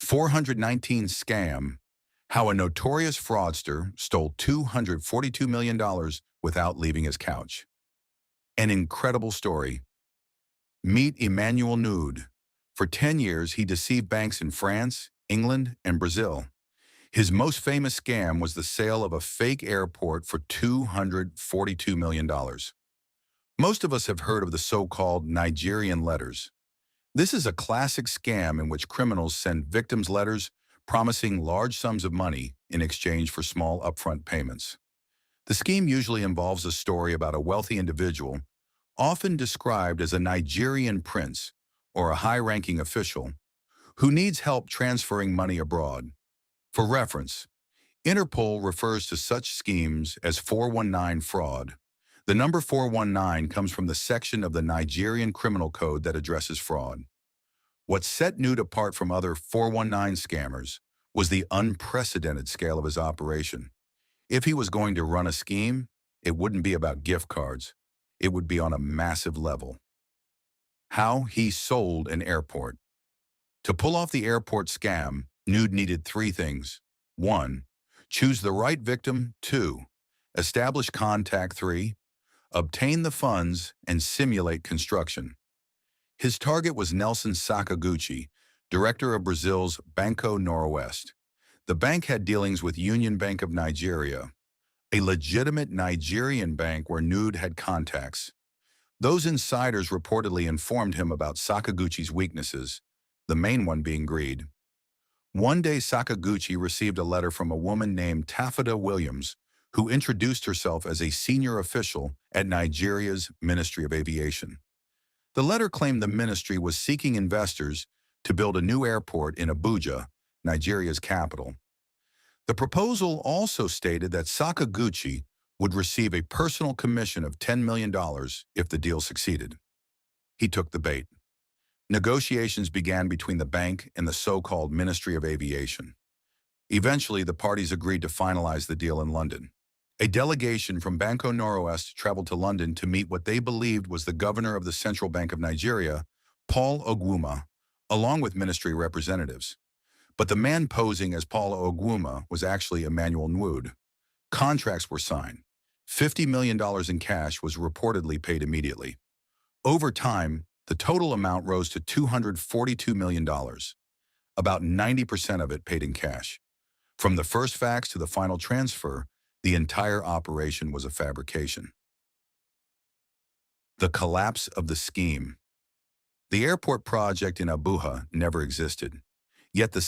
419 Scam: How a Notorious Fraudster Stole $242 million without leaving his couch. An incredible story. Meet Emmanuel Nude. For 10 years, he deceived banks in France, England, and Brazil. His most famous scam was the sale of a fake airport for $242 million. Most of us have heard of the so-called Nigerian letters. This is a classic scam in which criminals send victims letters promising large sums of money in exchange for small upfront payments. The scheme usually involves a story about a wealthy individual, often described as a Nigerian prince or a high-ranking official, who needs help transferring money abroad. For reference, Interpol refers to such schemes as 419 fraud. The number 419 comes from the section of the Nigerian Criminal Code that addresses fraud. What set Nude apart from other 419 scammers was the unprecedented scale of his operation. If he was going to run a scheme, it wouldn't be about gift cards. It would be on a massive level. How he sold an airport. To pull off the airport scam, Nude needed three things. 1. Choose the right victim. 2. Establish contact. 3. Obtain the funds and simulate construction. His target was Nelson Sakaguchi, director of Brazil's Banco Noroeste. The bank had dealings with Union Bank of Nigeria, a legitimate Nigerian bank where Nude had contacts. Those insiders reportedly informed him about Sakaguchi's weaknesses, the main one being greed. One day, Sakaguchi received a letter from a woman named Taffeta Williams, who introduced herself as a senior official at Nigeria's Ministry of Aviation. The letter claimed the ministry was seeking investors to build a new airport in Abuja, Nigeria's capital. The proposal also stated that Sakaguchi would receive a personal commission of $10 million if the deal succeeded. He took the bait. Negotiations began between the bank and the so-called Ministry of Aviation. Eventually, the parties agreed to finalize the deal in London. A delegation from Banco Noroeste traveled to London to meet what they believed was the governor of the Central Bank of Nigeria, Paul Ogwuma, along with ministry representatives. But the man posing as Paul Ogwuma was actually Emmanuel Nude. Contracts were signed. $50 million in cash was reportedly paid immediately. Over time, the total amount rose to $242 million, about 90% of it paid in cash. From the first fax to the final transfer, the entire operation was a fabrication. The collapse of the scheme. The airport project in Abuja never existed, yet the